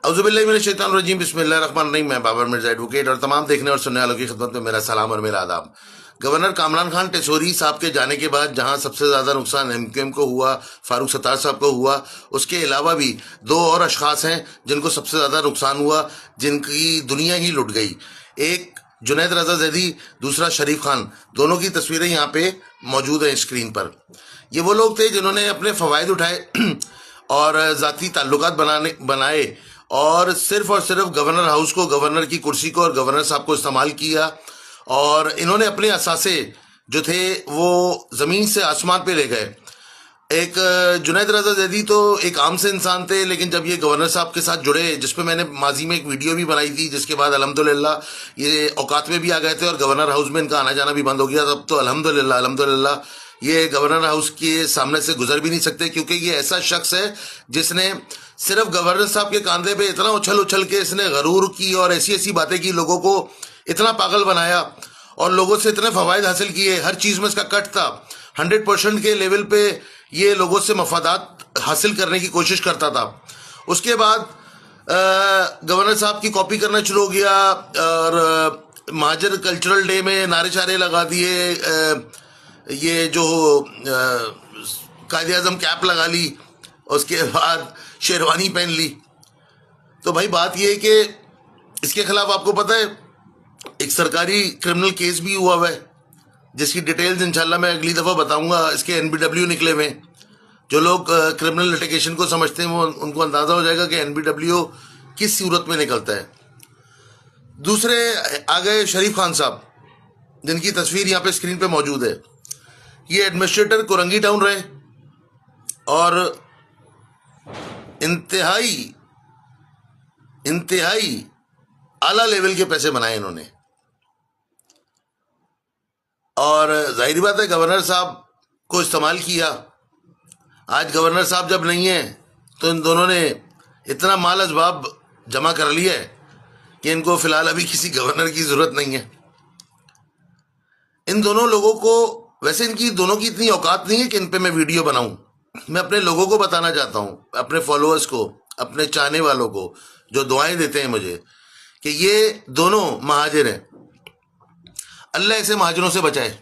औज़ुबिल्लाहिमिनश्शैतानिर्रजीम बिस्मिल्लाहिर्रहमानिर्रहीम। मैं बाबर मिर्जा एडवोकेट और तमाम देखने और सुनने वालों की खिदमत में मेरा सलाम और मेरा आदाब। गवर्नर कामरान खान टेसोरी साहब के जाने के बाद जहां सबसे ज़्यादा नुकसान एमक्यूएम को हुआ, फारूक सत्तार साहब को हुआ, उसके अलावा भी दो और अशखास हैं जिनको सबसे ज़्यादा नुकसान हुआ, जिनकी दुनिया ही लुट गई। एक जुनैद रजा जैदी, दूसरा शरीफ खान। दोनों की तस्वीरें यहाँ पे मौजूद हैं स्क्रीन पर। ये वो लोग थे जिन्होंने अपने फ़वाइद उठाए और ज़ाती ताल्लुकात बनाए और सिर्फ गवर्नर हाउस को, गवर्नर की कुर्सी को और गवर्नर साहब को इस्तेमाल किया। और इन्होंने अपने असासे जो थे वो ज़मीन से आसमान पे ले गए। एक जुनैद रजा जैदी तो एक आम से इंसान थे, लेकिन जब ये गवर्नर साहब के साथ जुड़े, जिस पे मैंने माजी में एक वीडियो भी बनाई थी, जिसके बाद अल्हम्दुलिल्लाह ये औकात में भी आ गए थे और गवर्नर हाउस में इनका आना जाना भी बंद हो गया। तब तो अल्हम्दुलिल्लाह ये गवर्नर हाउस के सामने से गुजर भी नहीं सकते, क्योंकि ये ऐसा शख्स है जिसने सिर्फ गवर्नर साहब के कंधे पे इतना उछल उछल के इसने गरूर की और ऐसी ऐसी बातें की, लोगों को इतना पागल बनाया और लोगों से इतने फवायद हासिल किए। हर चीज़ में इसका कट था। 100% के लेवल पे ये लोगों से मफादात हासिल करने की कोशिश करता था। उसके बाद गवर्नर साहब की कॉपी करना शुरू हो गया और महाजर कल्चरल डे में नारे शारे लगा दिए। ये जो कायदे आज़म कैप लगा ली, उसके बाद शेरवानी पहन ली। तो भाई बात ये है कि इसके खिलाफ आपको पता है एक सरकारी क्रिमिनल केस भी हुआ हुआ है, जिसकी डिटेल्स इंशाल्लाह मैं अगली दफ़ा बताऊंगा। इसके एनबीडब्ल्यू निकले हुए। जो लोग क्रिमिनल लिटिगेशन को समझते हैं वो उनको अंदाज़ा हो जाएगा कि एनबीडब्ल्यू किस सूरत में निकलता है। दूसरे आ गए शरीफ खान साहब, जिनकी तस्वीर यहाँ पे स्क्रीन पे मौजूद है। ये एडमिनिस्ट्रेटर कोरंगी टाउन रहे और इंतहाई आला लेवल के पैसे बनाए इन्होंने। और जाहिर बात है गवर्नर साहब को इस्तेमाल किया। आज गवर्नर साहब जब नहीं है तो इन दोनों ने इतना माल असबाब जमा कर लिया है कि इनको फिलहाल अभी किसी गवर्नर की जरूरत नहीं है। इन दोनों लोगों को, वैसे इनकी दोनों की इतनी औकात नहीं है कि इन पे मैं वीडियो बनाऊं। मैं अपने लोगों को बताना चाहता हूं, अपने फॉलोअर्स को, अपने चाहने वालों को जो दुआएं देते हैं मुझे, कि ये दोनों महाजिर हैं। अल्लाह ऐसे महाजिरों से बचाए।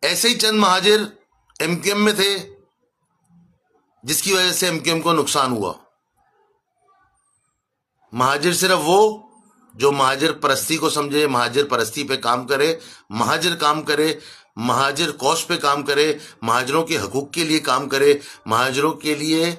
ऐसे ही चंद महाजिर एमक्यूएम में थे जिसकी वजह से एमक्यूएम को नुकसान हुआ। महाजिर सिर्फ वो जो महाजिर परस्ती को समझे, महाजिर परस्ती पे काम करे, महाजिर काम करे, महाजिर कौस पे काम करे, महाजिरों के हकूक के लिए काम करे, महाजिरों के लिए